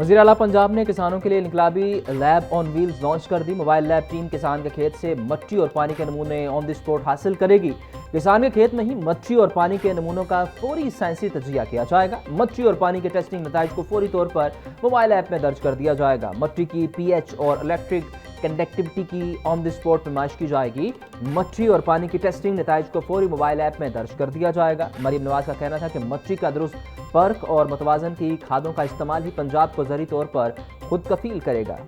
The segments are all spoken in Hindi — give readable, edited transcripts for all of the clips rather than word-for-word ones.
वज़ीर आला पंजाब ने किसानों के लिए इनकलाबी लैब ऑन व्हील्स लॉन्च कर दी। मोबाइल लैब टीम किसान के खेत से मट्टी और पानी के नमूने ऑन द स्पॉट हासिल करेगी। किसान के खेत में ही मट्टी और पानी के नमूनों का फौरी साइंसी तजिया किया जाएगा। मट्टी और पानी के टेस्टिंग नताइज को फौरी तौर पर मोबाइल ऐप में दर्ज कर दिया जाएगा। मट्टी की पीएच और इलेक्ट्रिक कंडक्टिविटी की ऑन द स्पॉट नुमाइश की जाएगी। मट्टी और पानी की टेस्टिंग नताइज को फौरी मोबाइल ऐप में दर्ज कर दिया जाएगा। मरीम नवाज का कहना था कि मट्टी का दुरुस्त पर्क और मुतवाजन की खादों का इस्तेमाल ही पंजाब को ज़रूरी तौर पर खुद कफील करेगा।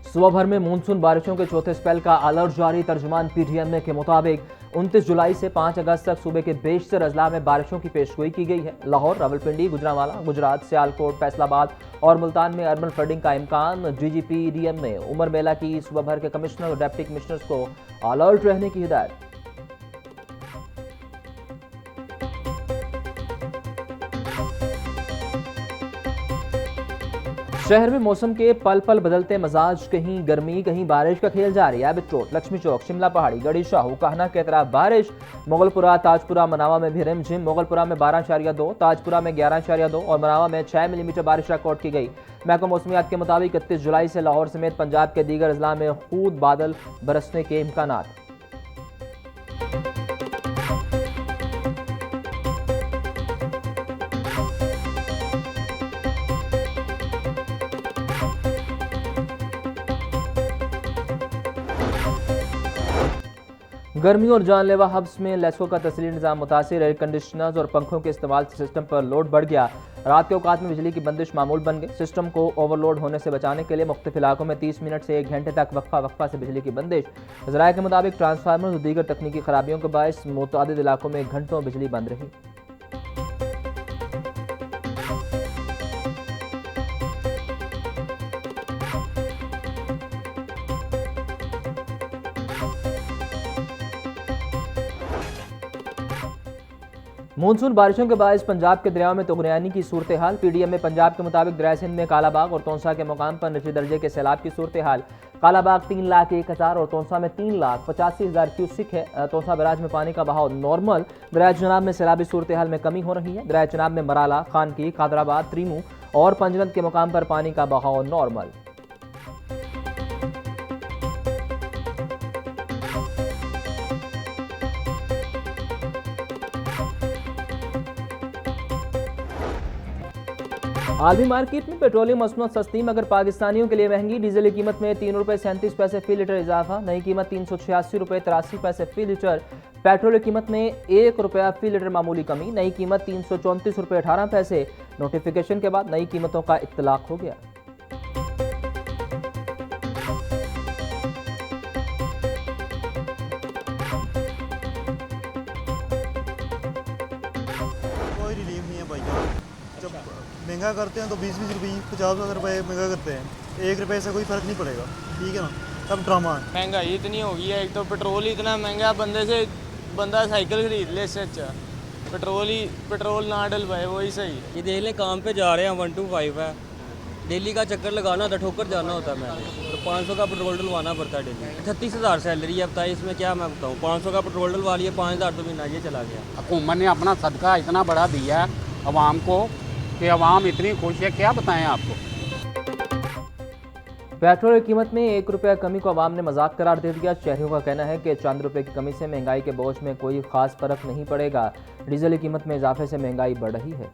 सुबह भर में मानसून बारिशों के चौथे स्पेल का अलर्ट जारी। तर्जुमान पीटीएम के मुताबिक 29 जुलाई से 5 अगस्त तक सूबे के बेशतर अजला में बारिशों की पेशगोई की गई है। लाहौर, रावलपिंडी, गुजरांवाला, गुजरात, सियालकोट, फैसलाबाद और मुल्तान में अर्बन फ्लडिंग का इम्कान। डीजीपीडीएम ने उमर मेला की सुबह भर के कमिश्नर और डिप्टी कमिश्नर्स को अलर्ट रहने की हिदायत। शहर में मौसम के पल पल बदलते मजाज, कहीं गर्मी कहीं बारिश का खेल जारी है। बिट्रोट, लक्ष्मी चौक, शिमला पहाड़ी, गढ़ी शाहू, काहना के तरफ बारिश। मुगलपुरा, ताजपुरा, मनावा में भी रिमझिम। मुगलपुरा में 12.2, ताजपुरा में 11.2 और मनावा में 6 मिलीमीटर बारिश रिकॉर्ड की गई। महकमा मौसमियात के मुताबिक 31 जुलाई से लाहौर समेत पंजाब के दीगर अजला में खूब बादल बरसने के इम्कानात। गर्मी और जानलेवा हब्स में लेसो का तसली निज़ाम मुतासिर। एयर कंडीशनर्स और पंखों के इस्तेमाल से सिस्टम पर लोड बढ़ गया। रात के औकात में बिजली की बंदिश मामूल बन गई। सिस्टम को ओवरलोड होने से बचाने के लिए मुख्तलिफ इलाकों में 30 मिनट से 1 घंटे तक वक्फा से बिजली की बंदिश। ज़राए के मुताबिक ट्रांसफार्मर और दीगर तकनीकी खराबियों के बायस मुतअद्दिद इलाकों में घंटों बिजली बंद रही। मानसून बारिशों के बायस पंजाब के दरियाओं में तुगरियानी की सूरत हाल। पीडीएम में पंजाब के मुताबिक दरिया सिंध में कालाबाग और तौंसा के मुकाम पर निचले दर्जे के सैलाब की सूरत हाल। कालाबाग 3,01,000 और तौंसा में 3,85,000 क्यूसिक है। तौंसा बराज में पानी का बहाव नॉर्मल। दरिया चनाब में सैलाबी सूरत हाल में कमी हो रही है। दरिया चनाब में मराला, खानकी, कादराबाद, त्रीमू और पंजरंद के मुकाम पर पानी का बहाव नॉर्मल। आलमी मार्केट में पेट्रोलियम मसनूआत सस्ती मगर पाकिस्तानियों के लिए महंगी। डीजल की कीमत में ₹3.37 फी लीटर इजाफा। नई कीमत ₹386.83 फी लीटर। पेट्रोल की कीमत में ₹1 फी लीटर मामूली कमी। नई कीमत ₹334.18। नोटिफिकेशन के बाद नई कीमतों का इत्तलाक हो गया। कोई रिलीफ नहीं है भाई। जब महंगा करते हैं तो 20-20 रुपये 50 रुपये महंगा करते हैं। 1 रुपये से कोई फ़र्क नहीं पड़ेगा। ठीक है ना, सब ड्रामा है। महंगाई इतनी हो गई है। एक तो पेट्रोल ही इतना महंगा, बंदा साइकिल खरीद ले इससे अच्छा पेट्रोल ना डलवाए वही सही है। ये देख लें, काम पे जा रहे हैं, 1 to 5 है। डेली का चक्कर लगाना होता, ठोकर जाना होता है मैंने, तो 500 का पेट्रोल डलवाना पड़ता है डेली। 36,000 सैलरी है, बताइए इसमें क्या मैं बताऊँ। 500 का पेट्रोल डलवा लिया, 5,000 तो महीना ये चला गया। हुकूमत ने अपना सदका इतना बड़ा दिया है अवाम को कि अवाम इतनी खुश है, क्या बताएं आपको। पेट्रोल की कीमत में ₹1 कमी को अवाम ने मजाक करार दे दिया। शहरियों का कहना है कि चंद रुपए की कमी से महंगाई के बोझ में कोई खास फर्क नहीं पड़ेगा। डीजल की कीमत में इजाफे से महंगाई बढ़ रही है।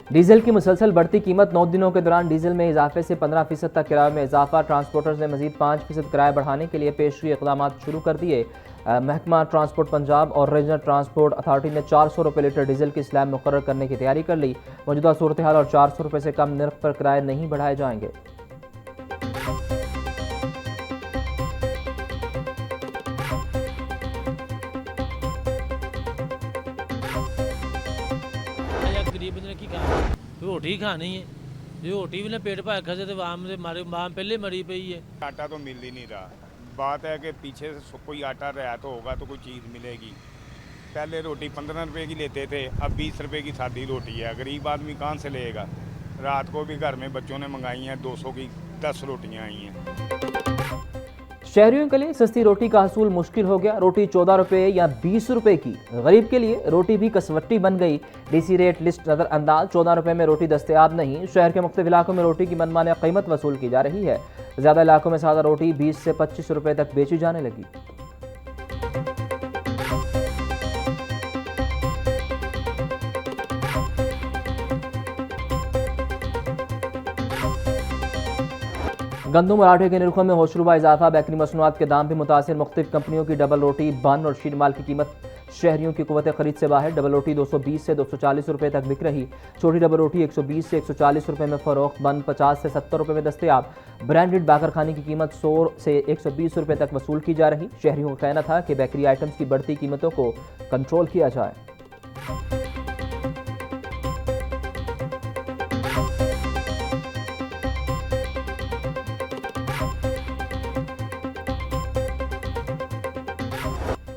डीजल की मुसलसल बढ़ती कीमत 9 दिनों के दौरान डीजल में इजाफे से 15% तक किराए में इजाफा। ट्रांसपोर्टर्स ने मजीद 5% किराया बढ़ाने के लिए पेशगी इक़दाम शुरू कर दिए। महकमा ट्रांसपोर्ट पंजाब और रीजनल ट्रांसपोर्ट अथॉरिटी ने ₹400 लीटर डीजल की स्लैब मुकर्रर करने की तैयारी कर ली। मौजूदा सूरत हाल और ₹400 से कम नर्ख पर किराए नहीं बढ़ाए जाएंगे। गरीब ने की खाना, रोटी खानी है। जो रोटी भी ने पेट भर खसे तो आम से मारे मां पहले मरी पई है। आटा तो मिल ही नहीं रहा, बात है कि पीछे से कोई आटा रियायत होगा तो कोई चीज़ मिलेगी। पहले रोटी 15 रुपए की लेते थे, अब 20 रुपए की सादी रोटी है। गरीब आदमी कहाँ से लेगा? रात को भी घर में बच्चों ने मंगाई हैं 200 की 10 रोटियाँ आई हैं। शहरियों के लिए सस्ती रोटी का हसूल मुश्किल हो गया। रोटी 14 रुपये या 20 रुपये की, गरीब के लिए रोटी भी कसवट्टी बन गई। डीसी रेट लिस्ट नज़रअंदाज, 14 रुपये में रोटी दस्तयाब नहीं। शहर के मुख्तलिफ इलाकों में रोटी की मनमाने कीमत वसूल की जा रही है। ज़्यादा इलाकों में सादा रोटी 20 से 25 रुपये तक बेची जाने लगी। गंदम और आटे के निर्खों में होशरुबा इजाफा, बेकरी मसनूआत के दाम भी मुतासिर। मुख्तलिफ कंपनियों की डबल रोटी, बन और शीर माल की कीमत शहरियों की कुव्वत खरीद से बाहर। डबल रोटी 220 से 240 रुपये तक बिक रही। छोटी डबल रोटी 120 से 140 रुपये में फ़रोख्त। बन 50 से 70 रुपये में दस्तयाब। ब्रांडेड बाकर खाने की कीमत 100 से 120 रुपये तक वसूल की जा रही। शहरियों का कहना था कि बेकरी आइटम्स की बढ़ती कीमतों को कंट्रोल किया जाए।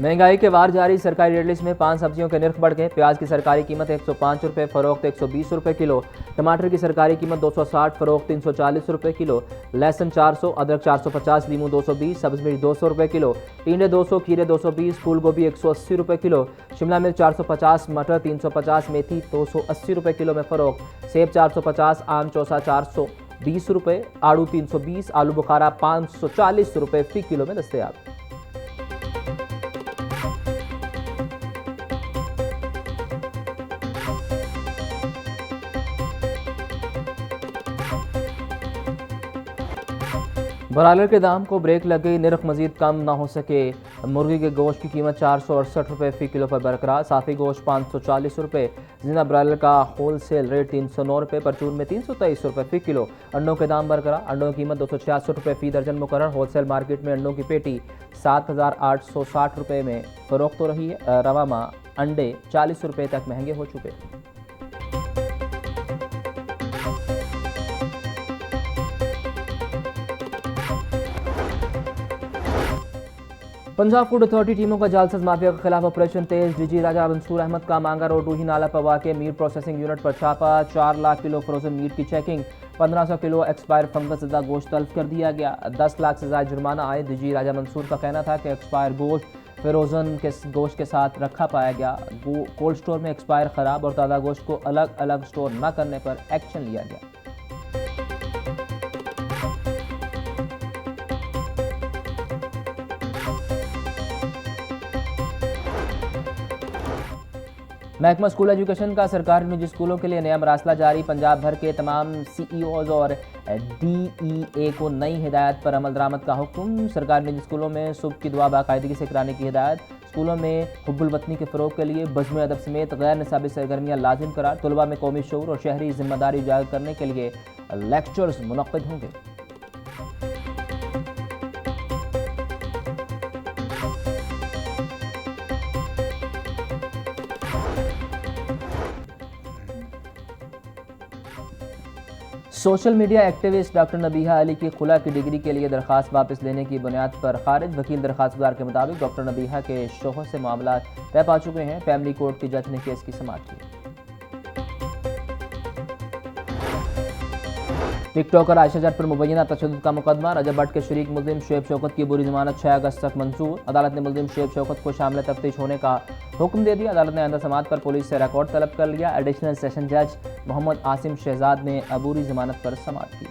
महंगाई के वार जारी, सरकारी रेट लिस्ट में 5 सब्जियों के निर्ख बढ़ गए। प्याज की सरकारी कीमत 105 रुपये, फ़रोख्त 120 रुपये किलो। टमाटर की सरकारी कीमत 260, फ़रोख्त 340 रुपये किलो। लहसुन 400, अदरक 450, लीमू 220, सब्ज़ मिर्च 200 रुपये किलो। टिंडे 200, खीरे 220, फूल गोभी 180 रुपये किलो। शिमला मिर्च 450, मटर 350, मेथी 280 रुपये किलो में फ़रोख्त। सेब 450, आम चौसा 420 रुपये, आड़ू 320, आलू बुखारा 540 रुपये फ़ी किलो में दस्तयाब। ब्रॉयलर के दाम को ब्रेक लग गई, निर्ख मजीद कम ना हो सके। मुर्गी के गोश्त की कीमत 468 रुपये फ़ी किलो पर बरकरार। साफ़ी गोश्त 540 रुपये। जिंदा ब्रॉयलर का होल सेल रेट 309 रुपये, परचून में 323 रुपये फ़ी किलो। अंडों के दाम बरकरार। अंडों की कीमत 266 रुपये फ़ी दर्जन मुकर्रर। होल सेल मार्केट में अंडों की पेटी 7,860 रुपये में फ़रोख्त हो रही है। रवा माह अंडे 40 रुपये तक महंगे हो चुके। पंजाब फूड अथॉरिटी टीमों का जालसाज माफिया के खिलाफ ऑपरेशन तेज। डीजी राजा मंसूर अहमद का मांगा रोड रूही नाला पर वाक़ मीट प्रोसेसिंग यूनिट पर छापा। 4 लाख किलो फ्रोजन मीट की चेकिंग। 1500 किलो एक्सपायर फंगस ज़दा गोश्त तल्फ कर दिया गया। 10 लाख से ज़्यादा जुर्माना आए। डीजी राजा मंसूर का कहना था कि एक्सपायर गोश्त फ्रोजन के गोश्त के साथ रखा पाया गया। कोल्ड स्टोर में एक्सपायर ख़राब और ताज़ा गोश्त को अलग अलग स्टोर न करने पर एक्शन लिया गया। महकमा स्कूल एजुकेशन का सरकारी निजी स्कूलों के लिए नया मरासला जारी। पंजाब भर के तमाम CEOs और DEA को नई हिदायत पर अमल दरामद का हुक्म। सरकारी निजी स्कूलों में सुबह की दुआ बाकायदगी से कराने की हिदायत। स्कूलों में हुब्बुल वतनी के फ़रोग के लिए बज़्म अदब समेत गैर निसाबी सरगर्मियाँ लाजिम करार। तलबा में कौमी शऊर और शहरी जिम्मेदारी उजागर करने के लिए लेक्चर्स मुनक़्क़िद होंगे। Social media activist doctor Nabiha Ali की खुला की डिग्री के लिए दरख्वास्त वापस लेने की बुनियाद पर खारिज। वकील दरख्वास्तदार के मुताबिक डॉक्टर नबीहा के शोहर से मामला तय पा चुके हैं। फैमिली कोर्ट की जज ने केस की समाअत की। टिकटॉकर आयशा जट पर मुबैना तशद्दुद का मुकदमा। रजब भट्ट के शरीक मुल्जिम शुएब शौकत की बुरी जमानत 6 अगस्त तक मंजूर। अदालत ने मुल्जिम शुएब शौकत को शामिल तफ्तीश होने का हुक्म दे दिया। अदालत ने आइंदा समाअत पर पुलिस से रिकॉर्ड तलब कर लिया। एडिशनल सेशन जज मोहम्मद आसिम शहजाद ने अबूरी जमानत पर समाअत की।